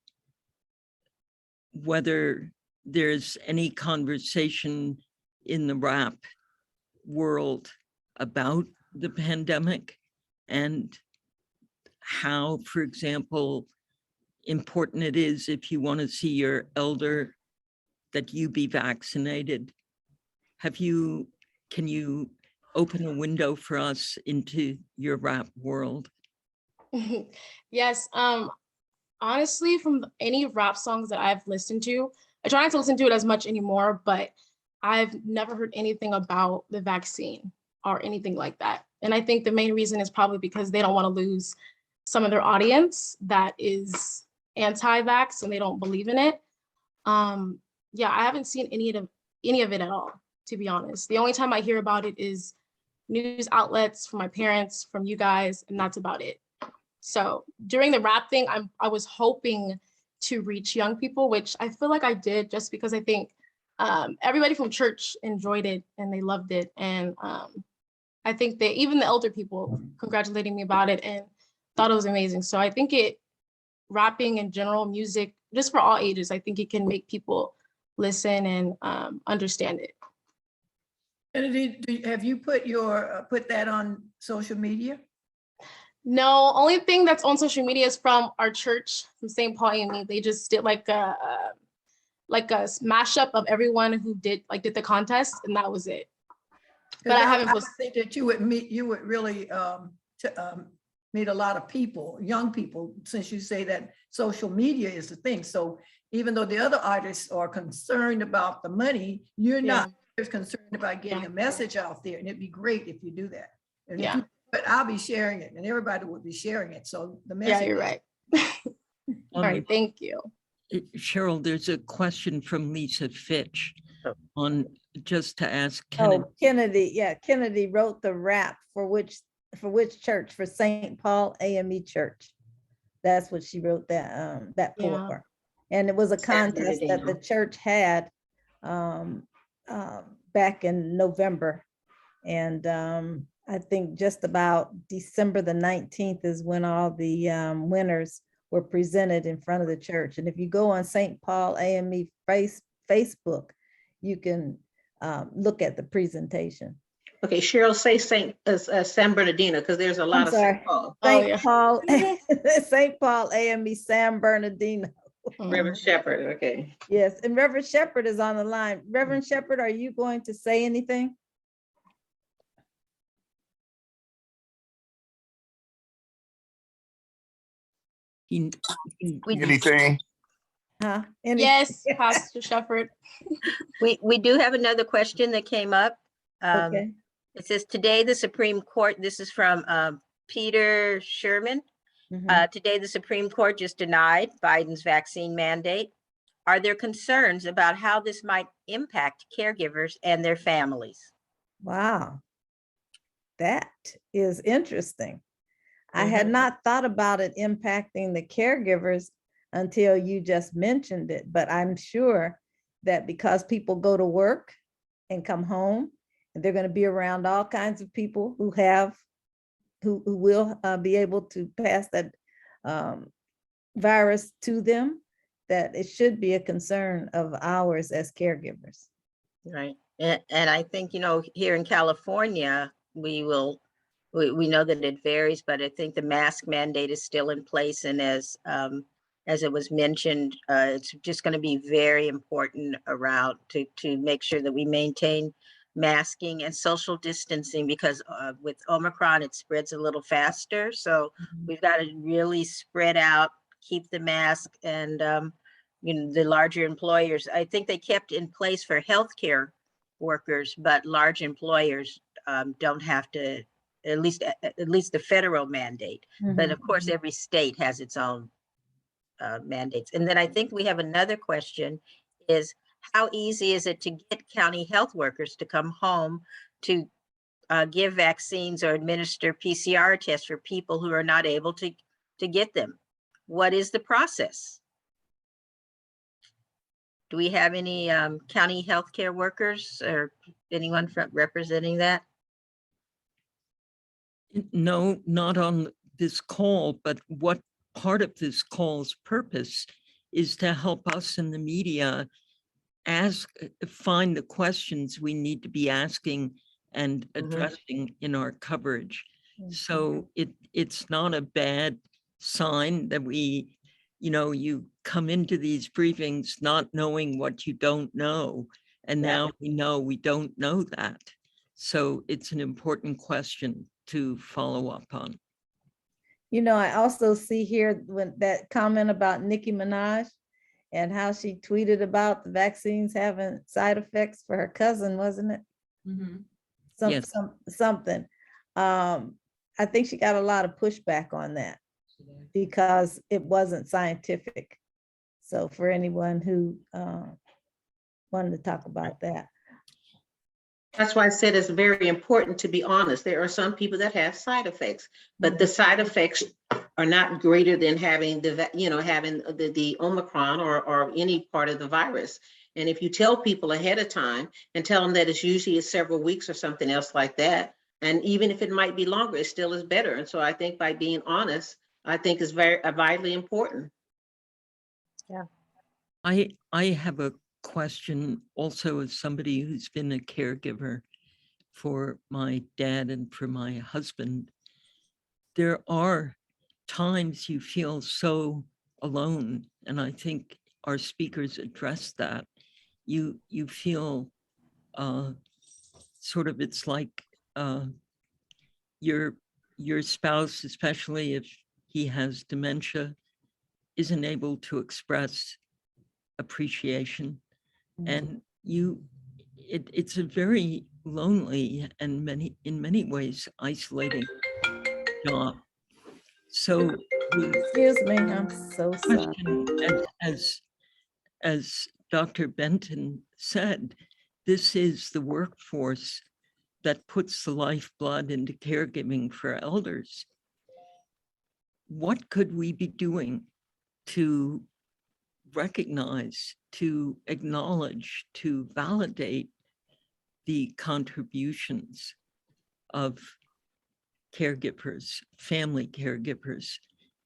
Whether there's any conversation in the rap world about the pandemic and how, for example, important it is if you want to see your elder that you be vaccinated. Can you open a window for us into your rap world? Yes. Honestly, from any rap songs that I've listened to, I try not to listen to it as much anymore, but I've never heard anything about the vaccine or anything like that. And I think the main reason is probably because they don't want to lose some of their audience that is anti-vax and they don't believe in it. Yeah, I haven't seen any of it at all, to be honest. The only time I hear about it is news outlets, from my parents, from you guys, and that's about it. So during the rap thing, I was hoping to reach young people, which I feel like I did, just because I think everybody from church enjoyed it and they loved it. And I think that even the elder people congratulated me about it and thought it was amazing. So I think rapping in general, music, just for all ages, I think it can make people listen and understand it. Kennedy, have you put that on social media? No, only thing that's on social media is from our church, from St. Paul AMEC. They just did like a mashup of everyone who did the contest, and that was it. But I haven't I think that you would really meet a lot of people, young people, since you say that social media is the thing. So even though the other artists are concerned about the money, you're not as concerned about getting a message out there. And it'd be great if you do that. And but I'll be sharing it and everybody would be sharing it. So the message. Yeah, you're right. All right, thank you. Cheryl, there's a question from Lisa Fitch on, just to ask Kennedy. Oh, Kennedy, yeah, Kennedy wrote the rap for which church? For St. Paul AME Church. That's what she wrote that for. And it was a contest that the church had back in November. And I think just about December the 19th is when all the winners were presented in front of the church. And if you go on St. Paul AME Facebook, you can look at the presentation. Okay, Cheryl, say San Bernardino, because there's a lot of St. Paul. St. Paul AME San Bernardino. Reverend Shepherd, okay. Yes, and Reverend Shepherd is on the line. Reverend Shepherd, are you going to say anything? He- We- Anything? Huh? Any- Yes, Pastor Shepherd. We do have another question that came up. Okay. It says, today the Supreme Court, this is from Peter Sherman. Mhm. Today the Supreme Court just denied Biden's vaccine mandate. Are there concerns about how this might impact caregivers and their families? Wow. That is interesting. I had Mhm. not thought about it impacting the caregivers until you just mentioned it, but I'm sure that because people go to work and come home, and they're going to be around all kinds of people who will be able to pass that virus to them, that it should be a concern of ours as caregivers. Right. And I think, here in California, we know that it varies, but I think the mask mandate is still in place. And as it was mentioned, it's just going to be very important around to make sure that we maintain masking and social distancing, because with Omicron, it spreads a little faster. So we've got to really spread out, keep the mask, and the larger employers, I think they kept in place for healthcare workers, but large employers don't have to, at least the federal mandate. But of course, every state has its own mandates. And then I think we have another question is, how easy is it to get county health workers to come home to give vaccines or administer PCR tests for people who are not able to get them? What is the process? Do we have any county healthcare workers or anyone representing that? No, not on this call, but what part of this call's purpose is to help us in the media find the questions we need to be asking and addressing in our coverage. So it's not a bad sign that you come into these briefings not knowing what you don't know. And now we know we don't know that. So it's an important question to follow up on. I also see here when that comment about Nicki Minaj and how she tweeted about the vaccines having side effects for her cousin, wasn't it? Yes. Something. I think she got a lot of pushback on that because it wasn't scientific. So for anyone who wanted to talk about that. That's why I said it's very important to be honest. There are some people that have side effects, but the side effects are not greater than having the Omicron or any part of the virus. And if you tell people ahead of time and tell them that it's usually several weeks or something else like that, and even if it might be longer, it still is better. And so I think by being honest, I think is very vitally important. Yeah. I have a question also as somebody who's been a caregiver for my dad and for my husband. There are times you feel so alone, and I think our speakers addressed that. You feel sort of, it's like your spouse, especially if he has dementia, isn't able to express appreciation. And it's a very lonely and in many ways isolating job. So Excuse me, I'm so sorry. as Dr. Benton said, this is the workforce that puts the lifeblood into caregiving for elders. What could we be doing to recognize, to acknowledge, to validate the contributions of caregivers, family caregivers?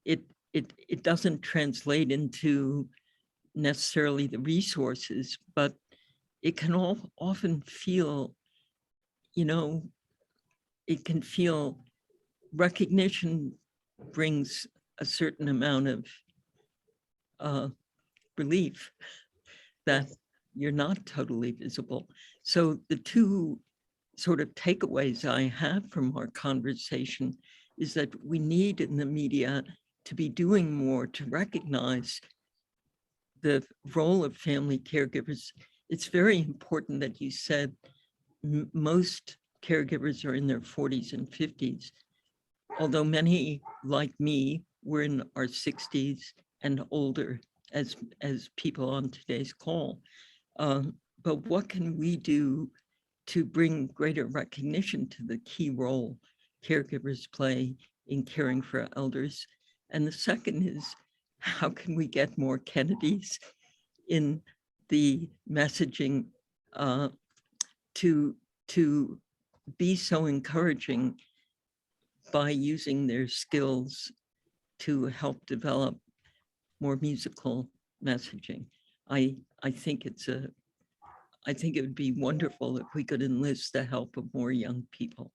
It doesn't translate into necessarily the resources, but it can often feel, it can feel recognition brings a certain amount of relief that you're not totally visible. So the two sort of takeaways I have from our conversation is that we need in the media to be doing more to recognize the role of family caregivers. It's very important that you said most caregivers are in their 40s and 50s, although many, like me, were in our 60s and older as people on today's call. But what can we do to bring greater recognition to the key role caregivers play in caring for elders? And the second is, how can we get more Kennedys in the messaging to be so encouraging by using their skills to help develop more musical messaging? I think it would be wonderful if we could enlist the help of more young people.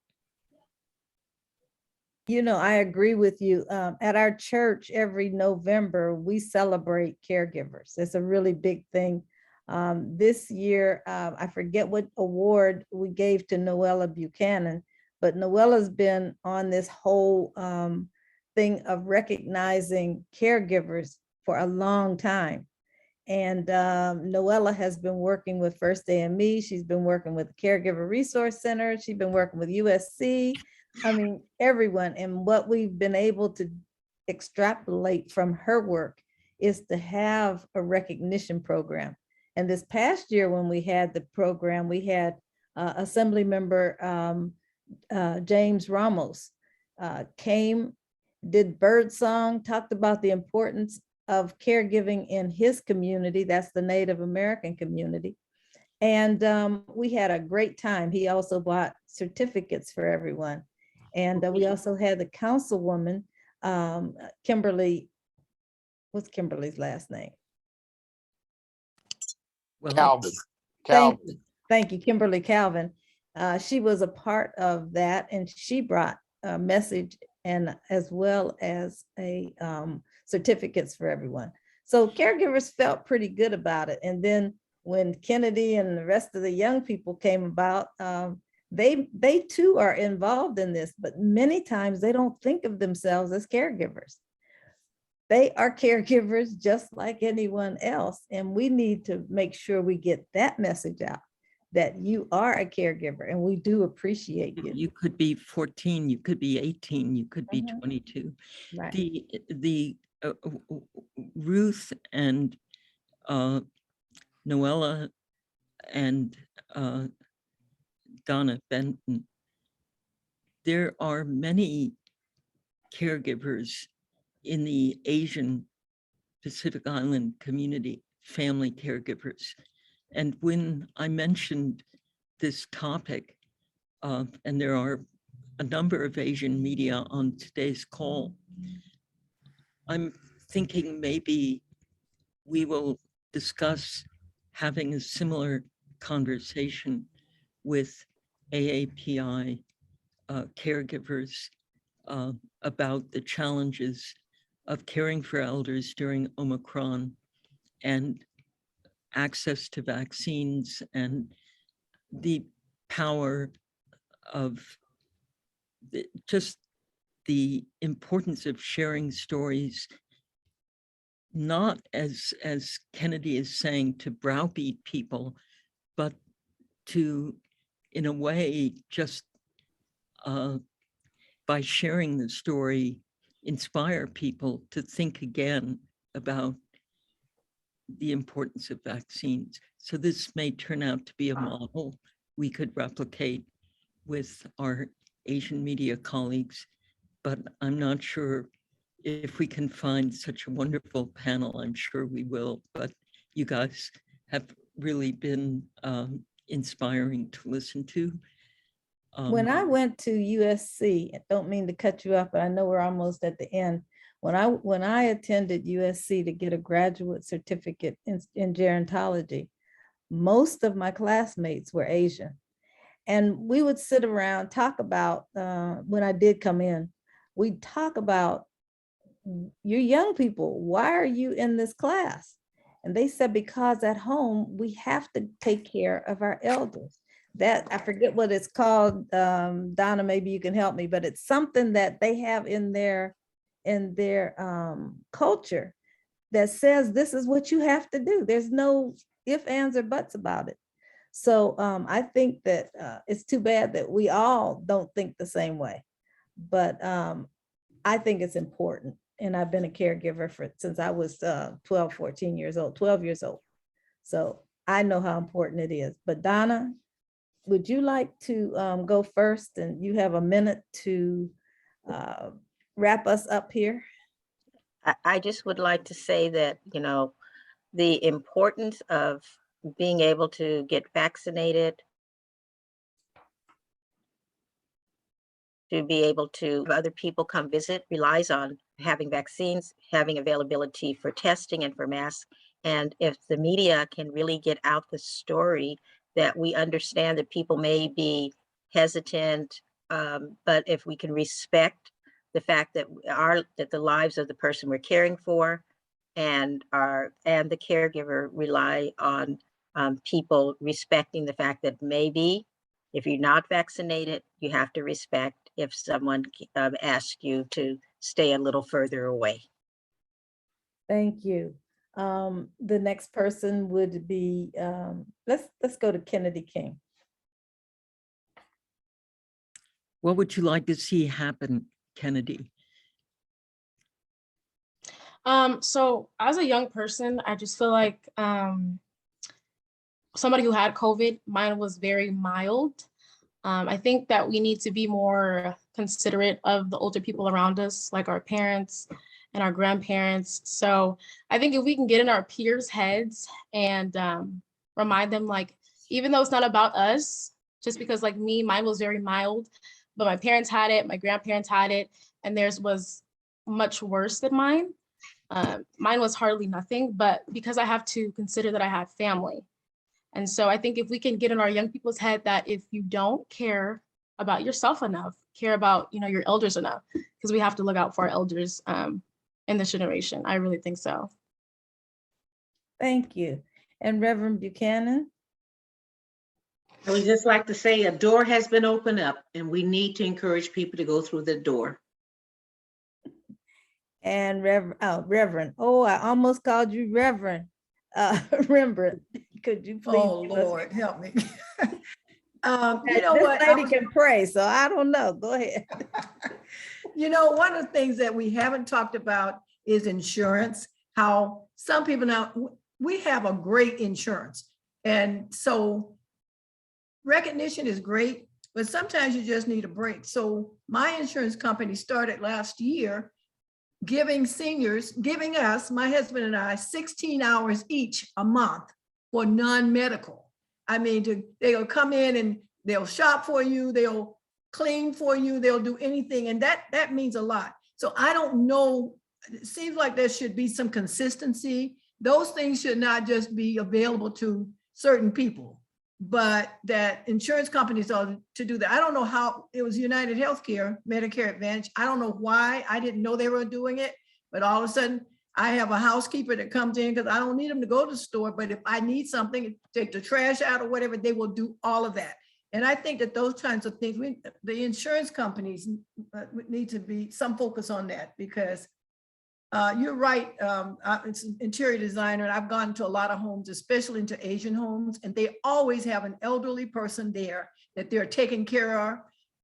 You know, I agree with you. At our church, every November, we celebrate caregivers. It's a really big thing. This year, I forget what award we gave to Noella Buchanan, but Noella's been on this whole thing of recognizing caregivers for a long time. And Noella has been working with First AME. She's been working with the Caregiver Resource Center. She's been working with USC. I mean, everyone. And what we've been able to extrapolate from her work is to have a recognition program. And this past year, when we had the program, we had Assembly Member James Ramos came, did birdsong, talked about the importance of caregiving in his community. That's the Native American community. And we had a great time. He also bought certificates for everyone. And we also had the councilwoman, Kimberly, what's Kimberly's last name? Well, Calvin. Thank you, Kimberly Calvin. She was a part of that, and she brought a message and as well as a certificates for everyone. So caregivers felt pretty good about it. And then when Kennedy and the rest of the young people came about, they too are involved in this, but many times they don't think of themselves as caregivers. They are caregivers just like anyone else. And we need to make sure we get that message out, that you are a caregiver and we do appreciate you. you could be 14, you could be 18, you could be 22. Right. The Ruth and Noella and Donna Benton, there are many caregivers in the Asian Pacific Island community, family caregivers. And when I mentioned this topic, and there are a number of Asian media on today's call, I'm thinking maybe we will discuss having a similar conversation with AAPI caregivers about the challenges of caring for elders during Omicron and access to vaccines and the power of just the importance of sharing stories, not as Kennedy is saying, to browbeat people, but to, in a way, just by sharing the story, inspire people to think again about the importance of vaccines. So this may turn out to be a model we could replicate with our Asian media colleagues, but I'm not sure if we can find such a wonderful panel. I'm sure we will, but you guys have really been inspiring to listen to. When I went to USC, I don't mean to cut you off, but I know we're almost at the end. When I attended USC to get a graduate certificate in gerontology, most of my classmates were Asian. And we would sit around, talk about, when I did come in, we'd talk about, you young people, why are you in this class? And they said, because at home, we have to take care of our elders. That, I forget what it's called, Donna, maybe you can help me, but it's something that they have in their culture that says this is what you have to do. There's no ifs, ands, or buts about it. So I think that it's too bad that we all don't think the same way, but I think it's important. And I've been a caregiver since I was 12 years old. So I know how important it is. But Donna, would you like to go first? And you have a minute to wrap us up here. I just would like to say that, you know, the importance of being able to get vaccinated, to be able to have other people come visit, relies on having vaccines, having availability for testing and for masks. And if the media can really get out the story that we understand that people may be hesitant, but if we can respect the fact that the lives of the person we're caring for and the caregiver rely on people respecting the fact that maybe if you're not vaccinated, you have to respect if someone asks you to stay a little further away. Thank you. The next person would be, let's go to Kennedy King. What would you like to see happen, Kennedy? So as a young person, I just feel like somebody who had COVID, mine was very mild. I think that we need to be more considerate of the older people around us, like our parents and our grandparents. So I think if we can get in our peers' heads and remind them, like, even though it's not about us, just because like me, mine was very mild, but my parents had it, my grandparents had it, and theirs was much worse than mine. Mine was hardly nothing, but because I have to consider that I have family. And so I think if we can get in our young people's head that if you don't care about yourself enough, care about, you know, your elders enough, because we have to look out for our elders in this generation. I really think so. Thank you. And Reverend Buchanan? I would just like to say a door has been opened up and we need to encourage people to go through the door. And Reverend. Oh, I almost called you Reverend. Rembrandt, could you please? Oh, Lord, help me. You know this what? lady can pray, so I don't know. Go ahead. You know, one of the things that we haven't talked about is insurance, how some people now, we have a great insurance. And so recognition is great, but sometimes you just need a break. So my insurance company started last year giving us, my husband and I, 16 hours each a month for non-medical. I mean, they'll come in and they'll shop for you, they'll clean for you, they'll do anything. And that means a lot. So I don't know, it seems like there should be some consistency. Those things should not just be available to certain people, but that insurance companies are to do that. I don't know how, it was United Healthcare, Medicare Advantage. I don't know why, I didn't know they were doing it, but all of a sudden I have a housekeeper that comes in because I don't need them to go to the store, but if I need something, take the trash out or whatever, they will do all of that. And I think that those kinds of things, the insurance companies need to be some focus on that, because you're right. It's an interior designer, and I've gone to a lot of homes, especially into Asian homes, and they always have an elderly person there that they're taking care of,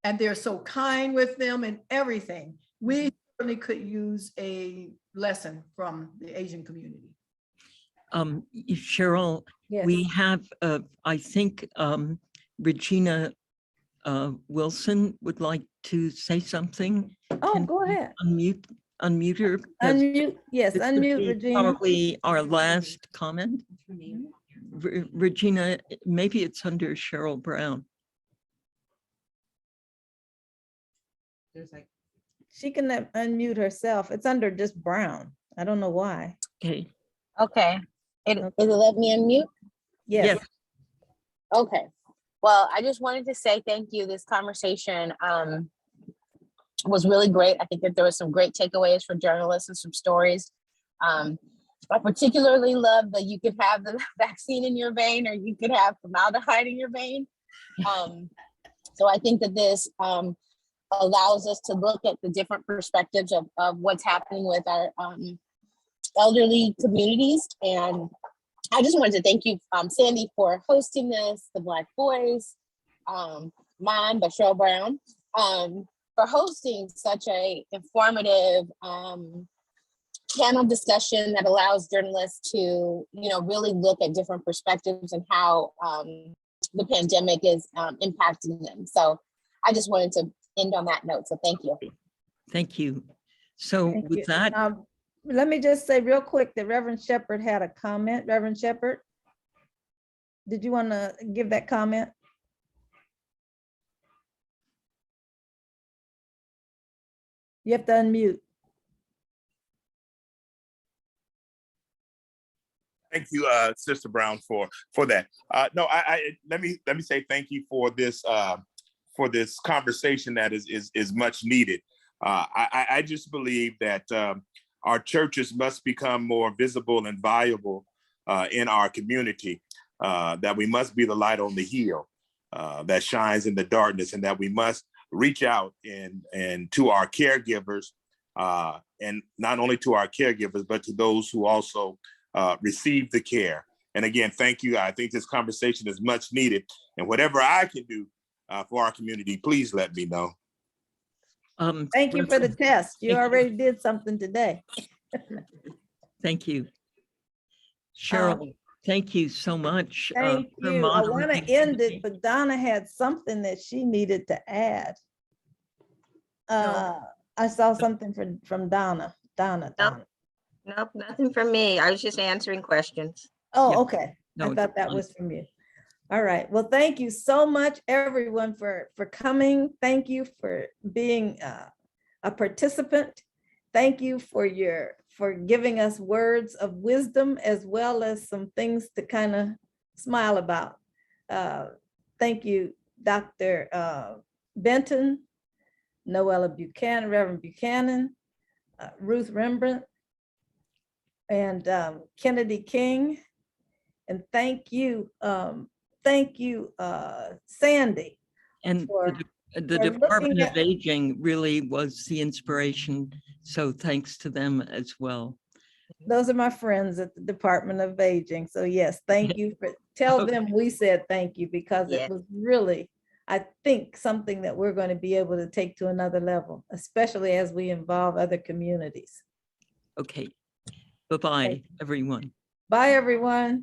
and they're so kind with them and everything. We certainly could use a lesson from the Asian community. Cheryl, Yes. we have, I think, Regina Wilson would like to say something. Oh, Can go we ahead. Unmute her. because Unmute, yes, this would unmute, be Regina. Probably our last comment. Regina, maybe it's under Cheryl Brown. She can unmute herself. It's under just Brown. I don't know why. Okay. Okay. Is it let me unmute? Yes. Yes. Okay. Well, I just wanted to say thank you. This conversation was really great. I think that there was some great takeaways for journalists and some stories. I particularly love that you could have the vaccine in your vein or you could have formaldehyde in your vein. So I think that this allows us to look at the different perspectives of what's happening with our elderly communities. And I just wanted to thank you, Sandy, for hosting this, the Black Boys, mom, Bashir Brown, for hosting such a informative panel discussion that allows journalists to, really look at different perspectives and how the pandemic is impacting them. So I just wanted to end on that note. So thank you. Thank you. So Thank with you. that, Let me just say real quick that Reverend Shepherd had a comment. Reverend Shepherd, did you want to give that comment? You have to unmute. Thank you, Sister Brown, for that. No, let me say thank you for this conversation that is much needed. I just believe that our churches must become more visible and viable in our community. That we must be the light on the hill that shines in the darkness, and that we must reach out and to our caregivers, and not only to our caregivers, but to those who also receive the care. And again, thank you. I think this conversation is much needed, and whatever I can do for our community, please let me know. Thank you for the test. You already did something today. thank you. Cheryl, thank you so much. Thank for you. I want to moderating end it, today. but Donna had something that she needed to add. I saw something from Donna. Donna. Nope, nothing from me. I was just answering questions. Oh, Yeah. okay. No, I thought that fine. was from you. All right. Well, thank you so much, everyone, for coming. Thank you for being a participant. Thank you for giving us words of wisdom, as well as some things to kind of smile about. Thank you, Dr. Benton, Noella Buchanan, Reverend Buchanan, Ruth Rembrandt, and Kennedy King. And thank you, Sandy. And for the for Department looking of at- Aging really was the inspiration. So thanks to them as well. Those are my friends at the Department of Aging. So yes, thank you tell Okay. them we said thank you, because Yeah. it was really, I think, something that we're going to be able to take to another level, especially as we involve other communities. Okay. Bye-bye, everyone. Bye, everyone.